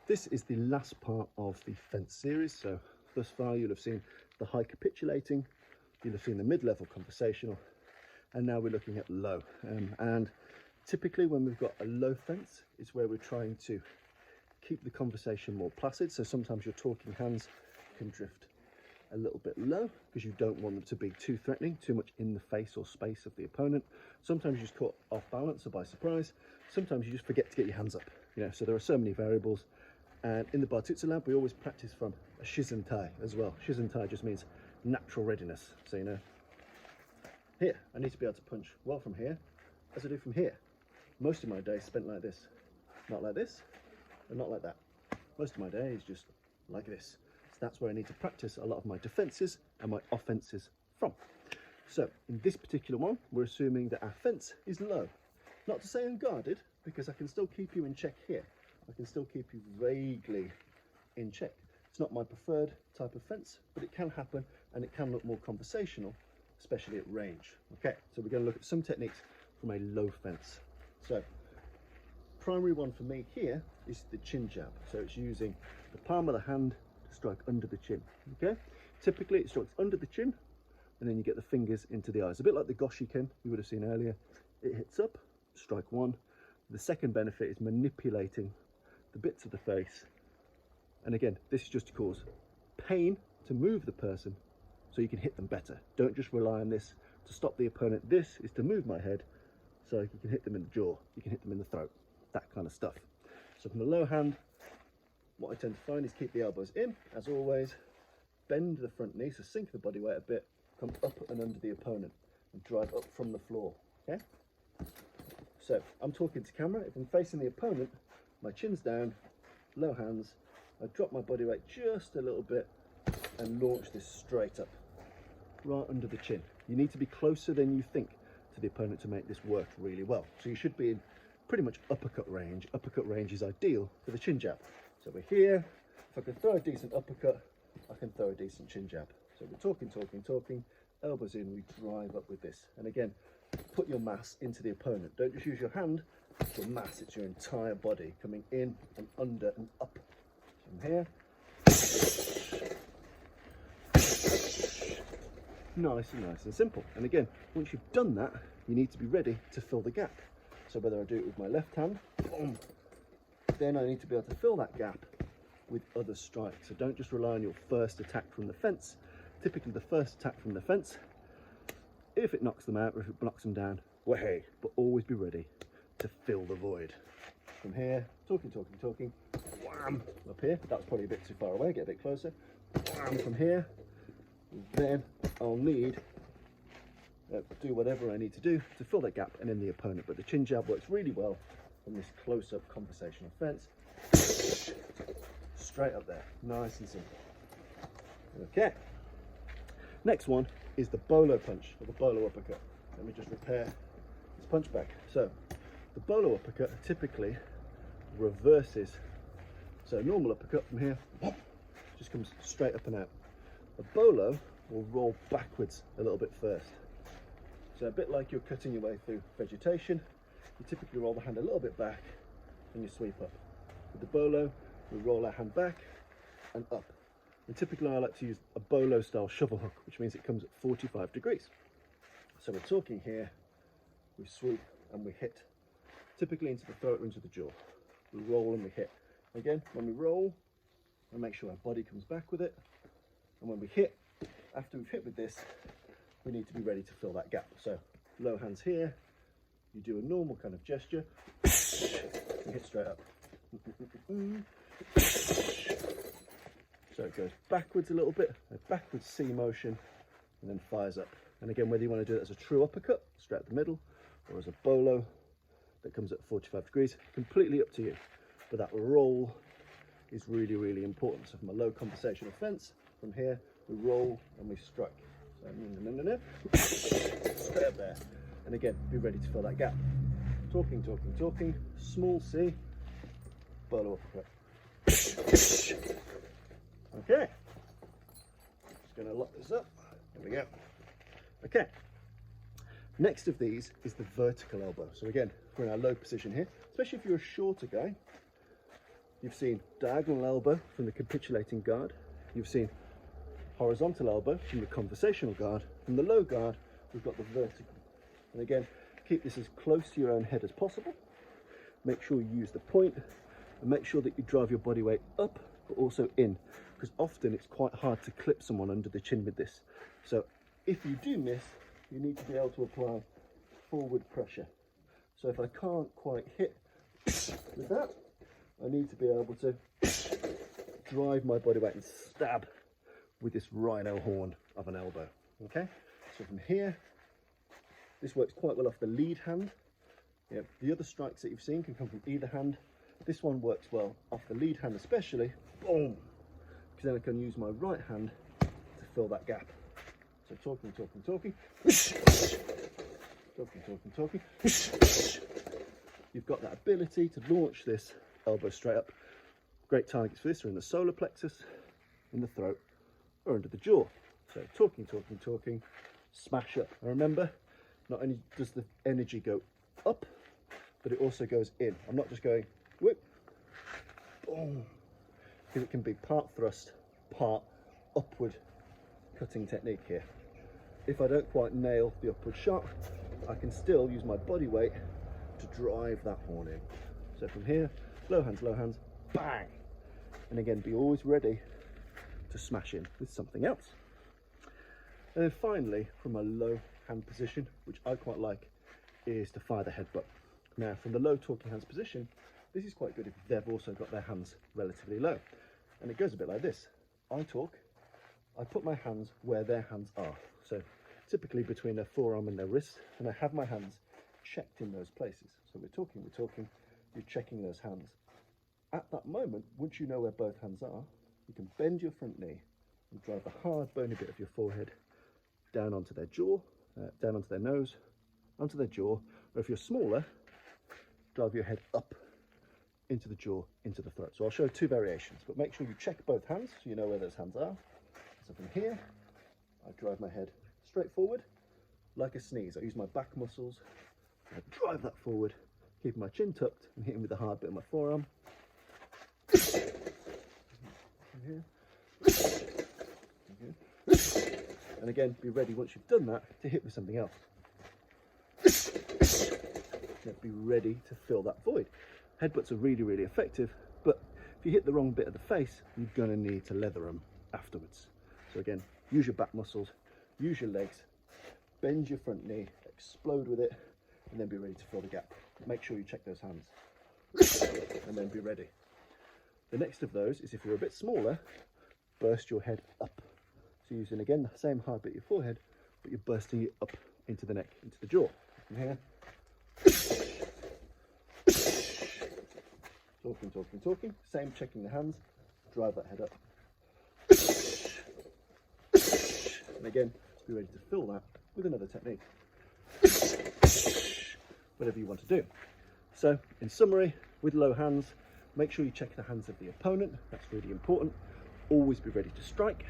this is the last part of the fence series. So thus far you'll have seen the high capitulating, you'll have seen the mid-level conversational, and now we're looking at low. And typically when we've got a low fence, it's where we're trying to keep the conversation more placid. So sometimes your talking hands can drift a little bit low because you don't want them to be too threatening, too much in the face or space of the opponent. Sometimes you just caught off balance or by surprise. Sometimes you just forget to get your hands up. So there are so many variables. And in the Bartitsu Lab, we always practice from a shizentai as well. Shizentai just means natural readiness. So here, I need to be able to punch well from here as I do from here. Most of my day is spent like this, not like this, and not like that. Most of my day is just like this. So that's where I need to practice a lot of my defenses and my offenses from. So in this particular one, we're assuming that our fence is low. Not to say unguarded, because I can still keep you in check here. I can still keep you vaguely in check. It's not my preferred type of fence, but it can happen and it can look more conversational, especially at range. Okay, so we're going to look at some techniques from a low fence. So primary one for me here is the chin jab. So it's using the palm of the hand to strike under the chin. Okay, typically it strikes under the chin and then you get the fingers into the eyes, a bit like the goshiken you would have seen earlier. It hits up, strike one. The second benefit is manipulating the bits of the face, and again, this is just to cause pain to move the person so you can hit them better. Don't just rely on this to stop the opponent. This is to move my head so you can hit them in the jaw, you can hit them in the throat, that kind of stuff. So from the low hand, what I tend to find is keep the elbows in, as always, bend the front knee, so sink the body weight a bit, come up and under the opponent and drive up from the floor. Okay, so I'm talking to camera. If I'm facing the opponent, my chin's down, low hands, I drop my body weight just a little bit and launch this straight up, right under the chin. You need to be closer than you think to the opponent to make this work really well. So you should be in pretty much uppercut range. Uppercut range is ideal for the chin jab. So we're here. If I can throw a decent uppercut, I can throw a decent chin jab. So we're talking, elbows in, we drive up with this. And again, put your mass into the opponent. Don't just use your hand. It's your mass, it's your entire body coming in and under and up. From here, nice and simple. And again, once you've done that, you need to be ready to fill the gap. So whether I do it with my left hand, then I need to be able to fill that gap with other strikes. So don't just rely on your first attack from the fence. Typically the first attack from the fence, if it knocks them out or if it knocks them down, well, hey, but always be ready to fill the void. From here, talking, wham, up here. That's probably a bit too far away, get a bit closer. Wham, from here, then I'll need do whatever I need to do to fill that gap and in the opponent. But the chin jab works really well from this close-up conversational fence. Straight up there, nice and simple. Okay, next one is the bolo punch or the bolo uppercut. Let me just repair this punch back. So the bolo uppercut typically reverses. So a normal uppercut from here just comes straight up and out. A bolo will roll backwards a little bit first. So a bit like you're cutting your way through vegetation, you typically roll the hand a little bit back and you sweep up. With the bolo, we roll our hand back and up. And typically I like to use a bolo style shovel hook, which means it comes at 45 degrees. So we're talking here, we swoop and we hit, typically into the throat or into the jaw. We roll and we hit. Again, when we roll, we make sure our body comes back with it. And when we hit, after we've hit with this, we need to be ready to fill that gap. So low hands here, you do a normal kind of gesture, and hit straight up. So it goes backwards a little bit, a backwards C motion, and then fires up. And again, whether you want to do it as a true uppercut, straight up the middle, or as a bolo that comes at 45 degrees, completely up to you. But that roll is really, really important. So from a low conversational fence, from here, we roll and we strike. So straight up there. And again, be ready to fill that gap. Talking, small C, bolo uppercut. Okay, just going to lock this up. There we go. Okay, next of these is the vertical elbow. So again, we're in our low position here, especially if you're a shorter guy. You've seen diagonal elbow from the capitulating guard. You've seen horizontal elbow from the conversational guard. From the low guard, we've got the vertical. And again, keep this as close to your own head as possible. Make sure you use the point, and make sure that you drive your body weight up, but also in, because often it's quite hard to clip someone under the chin with this. So if you do miss, you need to be able to apply forward pressure. So if I can't quite hit with that, I need to be able to drive my body weight and stab with this rhino horn of an elbow. Okay, so from here, this works quite well off the lead hand. Yeah, the other strikes that you've seen can come from either hand. This one works well off the lead hand especially, boom, because then I can use my right hand to fill that gap. So talking, talking. You've got that ability to launch this elbow straight up. Great targets for this are in the solar plexus, in the throat, or under the jaw. So talking, smash up. And remember, not only does the energy go up, but it also goes in. I'm not just going whip, boom, because it can be part thrust, part upward cutting technique here. If I don't quite nail the upward shot, I can still use my body weight to drive that horn in. So from here, low hands, bang. And again, be always ready to smash in with something else. And then finally, from a low hand position, which I quite like, is to fire the headbutt. Now, from the low talking hands position, this is quite good if they've also got their hands relatively low. And it goes a bit like this. I talk, I put my hands where their hands are. So typically between their forearm and their wrist, and I have my hands checked in those places. So we're talking, you're checking those hands. At that moment, once you know where both hands are, you can bend your front knee and drive the hard bony bit of your forehead down onto their jaw, down onto their nose, onto their jaw, or if you're smaller, drive your head up into the jaw, into the throat. So I'll show two variations, but make sure you check both hands so you know where those hands are. So from here, I drive my head straight forward, like a sneeze. I use my back muscles, I drive that forward, keeping my chin tucked and hitting with the hard bit of my forearm. And again, be ready once you've done that to hit with something else. Be ready to fill that void. Headbutts are really, really effective, but if you hit the wrong bit of the face, you're going to need to leather them afterwards. So again, use your back muscles, use your legs, bend your front knee, explode with it, and then be ready to fill the gap. Make sure you check those hands, and then be ready. The next of those is if you're a bit smaller, burst your head up. So using again the same hard bit of your forehead, but you're bursting it up into the neck, into the jaw. From here, talking, same checking the hands, drive that head up. And again, be ready to fill that with another technique. Whatever you want to do. So, in summary, with low hands, make sure you check the hands of the opponent. That's really important. Always be ready to strike.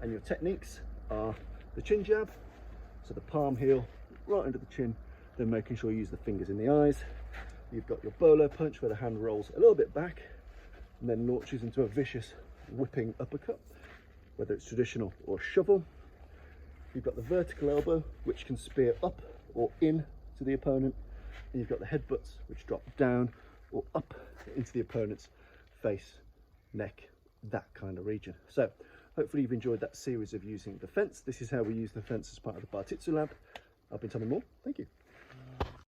And your techniques are the chin jab, so the palm heel right under the chin, then making sure you use the fingers in the eyes. You've got your bolo punch where the hand rolls a little bit back and then launches into a vicious whipping uppercut, whether it's traditional or shovel. You've got the vertical elbow, which can spear up or in to the opponent. And you've got the headbutts, which drop down or up into the opponent's face, neck, that kind of region. So hopefully you've enjoyed that series of using the fence. This is how we use the fence as part of the Bartitsu Lab. I've been Tommy Moore. Thank you.